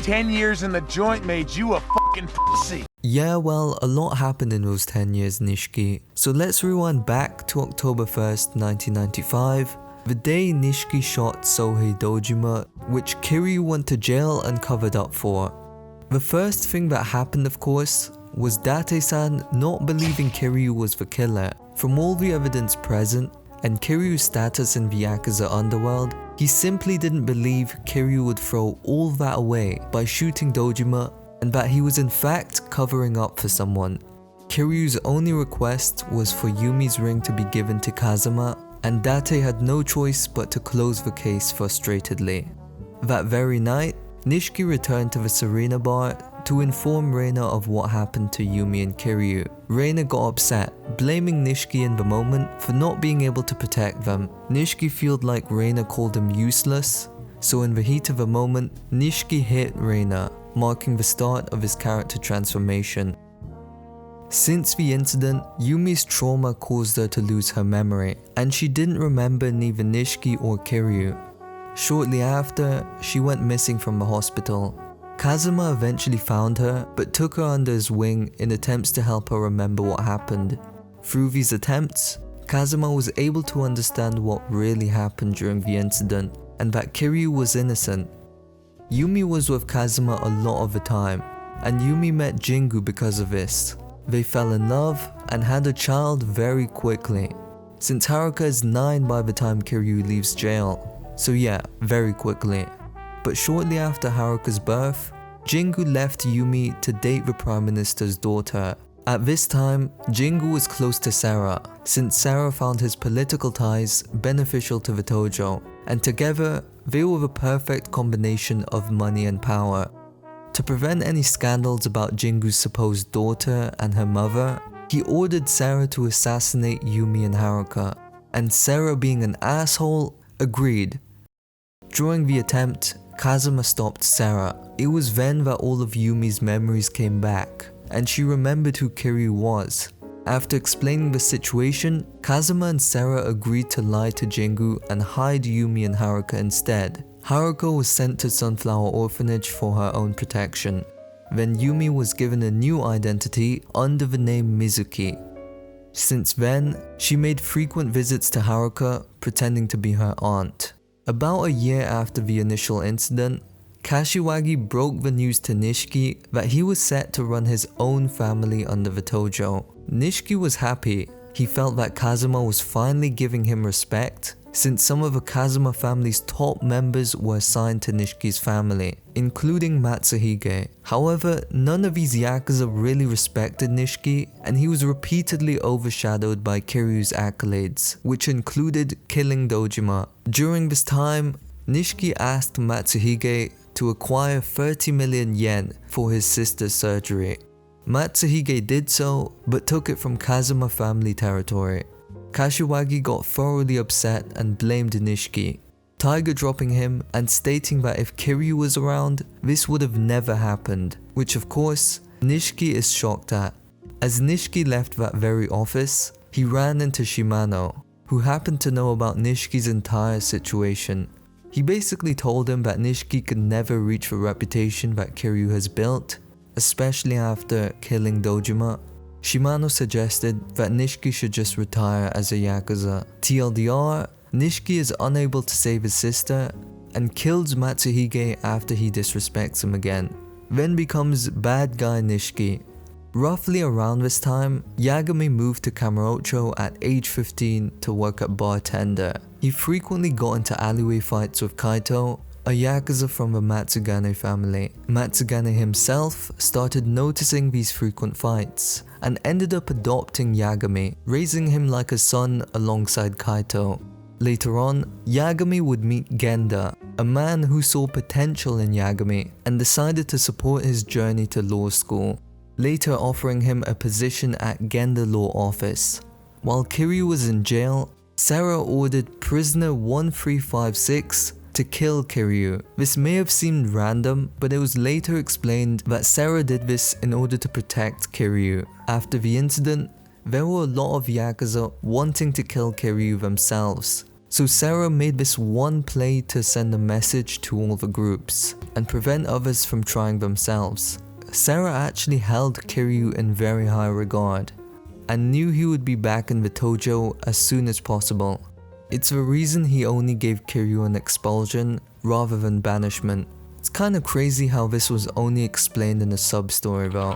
10 years in the joint made you a fucking pussy. Yeah, well, a lot happened in those 10 years, Nishiki. So let's rewind back to October 1st, 1995, the day Nishiki shot Sohei Dojima, which Kiryu went to jail and covered up for. The first thing that happened, of course, was Date-san not believing Kiryu was the killer. From all the evidence present, and Kiryu's status in the Yakuza underworld, he simply didn't believe Kiryu would throw all that away by shooting Dojima, and that he was in fact covering up for someone. Kiryu's only request was for Yumi's ring to be given to Kazuma, and Date had no choice but to close the case frustratedly. That very night, Nishiki returned to the Serena bar to inform Reina of what happened to Yumi and Kiryu. Reina got upset, blaming Nishiki in the moment for not being able to protect them. Nishiki felt like Reina called him useless, so in the heat of the moment, Nishiki hit Reina, marking the start of his character transformation. Since the incident, Yumi's trauma caused her to lose her memory, and she didn't remember neither Nishiki or Kiryu. Shortly after, she went missing from the hospital. Kazuma eventually found her, but took her under his wing in attempts to help her remember what happened. Through these attempts, Kazuma was able to understand what really happened during the incident, and that Kiryu was innocent. Yumi was with Kazuma a lot of the time, and Yumi met Jingu because of this. They fell in love and had a child very quickly, since Haruka is 9 by the time Kiryu leaves jail. So yeah, very quickly. But shortly after Haruka's birth, Jingu left Yumi to date the Prime Minister's daughter. At this time, Jingu was close to Sarah, since Sarah found his political ties beneficial to the Tojo, and together, they were the perfect combination of money and power. To prevent any scandals about Jingu's supposed daughter and her mother, he ordered Sarah to assassinate Yumi and Haruka, and Sarah, being an asshole, agreed. During the attempt, Kazuma stopped Sarah. It was then that all of Yumi's memories came back, and she remembered who Kiryu was. After explaining the situation, Kazuma and Sarah agreed to lie to Jingu and hide Yumi and Haruka instead. Haruka was sent to Sunflower Orphanage for her own protection. Then Yumi was given a new identity under the name Mizuki. Since then, she made frequent visits to Haruka, pretending to be her aunt. About a year after the initial incident, Kashiwagi broke the news to Nishiki that he was set to run his own family under the Tojo. Nishiki was happy. He felt that Kazuma was finally giving him respect, since some of the Kazuma family's top members were assigned to Nishiki's family, including Matsuhige. However, none of these Yakuza really respected Nishiki, and he was repeatedly overshadowed by Kiryu's accolades, which included killing Dojima. During this time, Nishiki asked Matsuhige to acquire 30 million yen for his sister's surgery. Matsuhige did so, but took it from Kazuma family territory. Kashiwagi got thoroughly upset and blamed Nishiki, Tiger dropping him and stating that if Kiryu was around, this would have never happened, which of course, Nishiki is shocked at. As Nishiki left that very office, he ran into Shimano, who happened to know about Nishiki's entire situation. He basically told him that Nishiki could never reach the reputation that Kiryu has built, especially after killing Dojima. Shimano suggested that Nishiki should just retire as a Yakuza. TLDR, Nishiki is unable to save his sister and kills Matsuhige after he disrespects him again, then becomes bad guy Nishiki. Roughly around this time, Yagami moved to Kamurocho at age 15 to work at bartender. He frequently got into alleyway fights with Kaito, a Yakuza from the Matsugane family. Matsugane himself started noticing these frequent fights and ended up adopting Yagami, raising him like a son alongside Kaito. Later on, Yagami would meet Genda, a man who saw potential in Yagami and decided to support his journey to law school, later offering him a position at Genda Law Office. While Kiryu was in jail, Sarah ordered prisoner 1356 to kill Kiryu. This may have seemed random, but it was later explained that Sarah did this in order to protect Kiryu. After the incident, there were a lot of Yakuza wanting to kill Kiryu themselves, So Sarah made this one play to send a message to all the groups and prevent others from trying themselves. Sarah actually held Kiryu in very high regard and knew he would be back in the dojo as soon as possible. It's the reason he only gave Kiryu an expulsion rather than banishment. It's kinda crazy how this was only explained in a sub-story though.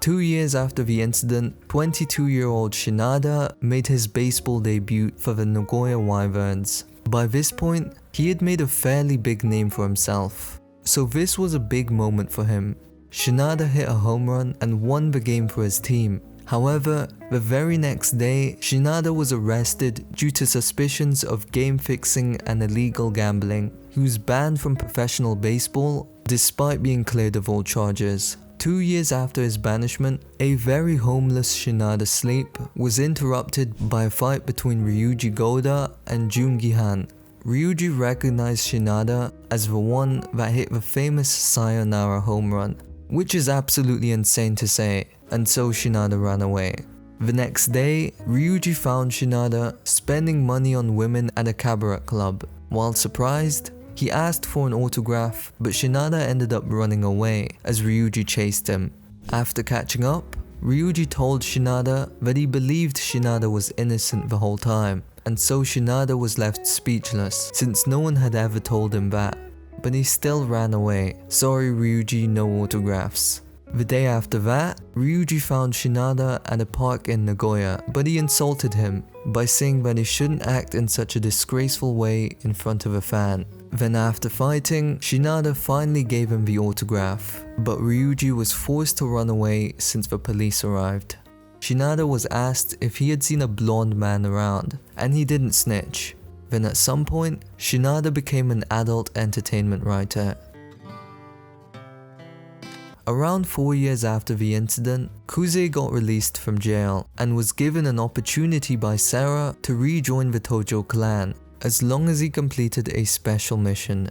2 years after the incident, 22-year-old Shinada made his baseball debut for the Nagoya Wyverns. By this point, he had made a fairly big name for himself, so this was a big moment for him. Shinada hit a home run and won the game for his team. However, the very next day, Shinada was arrested due to suspicions of game fixing and illegal gambling. He was banned from professional baseball despite being cleared of all charges. 2 years after his banishment, a very homeless Shinada's sleep was interrupted by a fight between Ryuji Goda and Jungi Han. Ryuji recognized Shinada as the one that hit the famous sayonara home run, which is absolutely insane to say, and so Shinada ran away. The next day, Ryuji found Shinada spending money on women at a cabaret club. While surprised, he asked for an autograph, but Shinada ended up running away as Ryuji chased him. After catching up, Ryuji told Shinada that he believed Shinada was innocent the whole time, and so Shinada was left speechless since no one had ever told him that. But he still ran away. Sorry Ryuji, no autographs. The day after that, Ryuji found Shinada at a park in Nagoya, but he insulted him by saying that he shouldn't act in such a disgraceful way in front of a fan. Then after fighting, Shinada finally gave him the autograph, but Ryuji was forced to run away since the police arrived. Shinada was asked if he had seen a blonde man around, and he didn't snitch. Then at some point, Shinada became an adult entertainment writer. Around 4 years after the incident, Kuze got released from jail and was given an opportunity by Sarah to rejoin the Tojo clan as long as he completed a special mission.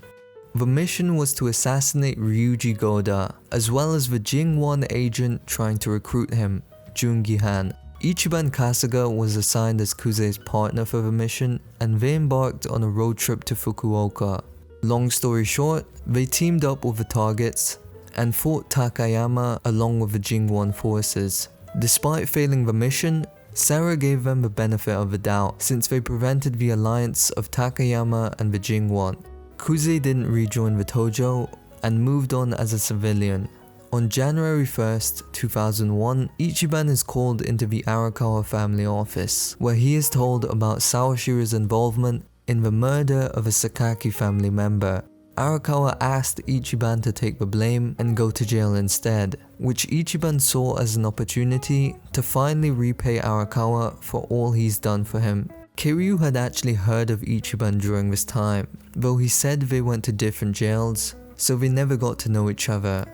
The mission was to assassinate Ryuji Goda as well as the Jingwon agent trying to recruit him, Jungi Han. Ichiban Kasuga was assigned as Kuze's partner for the mission and they embarked on a road trip to Fukuoka. Long story short, they teamed up with the targets and fought Takayama along with the Jingwon forces. Despite failing the mission, Sarah gave them the benefit of the doubt since they prevented the alliance of Takayama and the Jingwon. Kuze didn't rejoin the Tojo and moved on as a civilian. On January 1st, 2001, Ichiban is called into the Arakawa family office, where he is told about Sawashira's involvement in the murder of a Sakaki family member. Arakawa asked Ichiban to take the blame and go to jail instead, which Ichiban saw as an opportunity to finally repay Arakawa for all he's done for him. Kiryu had actually heard of Ichiban during this time, though he said they went to different jails, so they never got to know each other.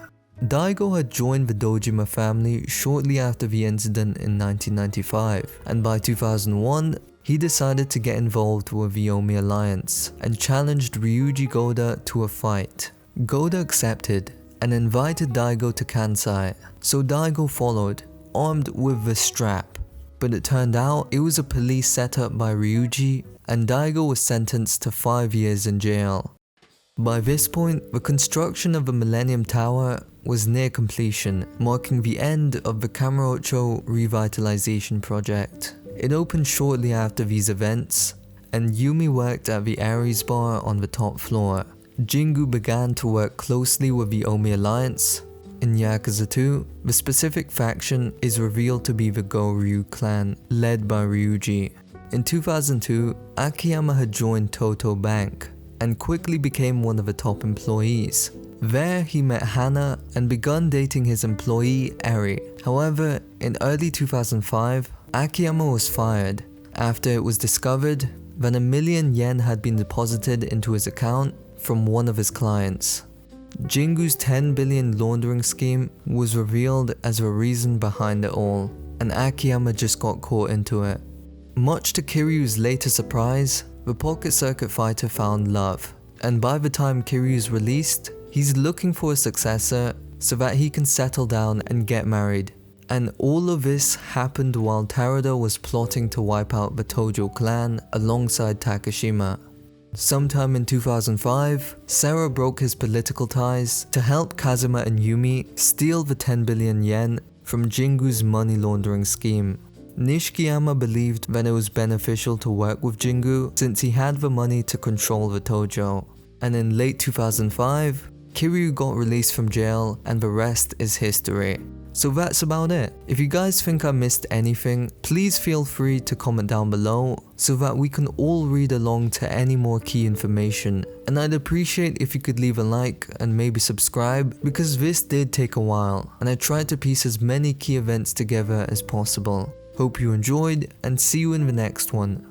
Daigo had joined the Dojima family shortly after the incident in 1995, and by 2001, he decided to get involved with the Omi Alliance and challenged Ryuji Goda to a fight. Goda accepted and invited Daigo to Kansai, so Daigo followed, armed with the strap. But it turned out it was a police setup by Ryuji and Daigo was sentenced to 5 years in jail. By this point, the construction of the Millennium Tower was near completion, marking the end of the Kamurocho revitalization project. It opened shortly after these events, and Yumi worked at the Aries bar on the top floor. Jingu began to work closely with the Omi Alliance. In Yakuza 2, the specific faction is revealed to be the Goryu clan, led by Ryuji. In 2002, Akiyama had joined Toto Bank, and quickly became one of the top employees. There he met Hana and begun dating his employee Eri. However, in early 2005, Akiyama was fired after it was discovered that $1 million yen had been deposited into his account from one of his clients. Jingu's 10 billion laundering scheme was revealed as the reason behind it all, and Akiyama just got caught into it. Much to Kiryu's later surprise, the Pocket Circuit Fighter found love, and by the time Kiryu's released, he's looking for a successor so that he can settle down and get married. And all of this happened while Tarada was plotting to wipe out the Tojo clan alongside Takashima. Sometime in 2005, Sera broke his political ties to help Kazuma and Yumi steal the 10 billion yen from Jingu's money laundering scheme. Nishikiyama believed that it was beneficial to work with Jingu since he had the money to control the Tojo. And in late 2005, Kiryu got released from jail and the rest is history. So that's about it. If you guys think I missed anything, please feel free to comment down below so that we can all read along to any more key information. And I'd appreciate if you could leave a like and maybe subscribe, because this did take a while and I tried to piece as many key events together as possible. Hope you enjoyed and see you in the next one.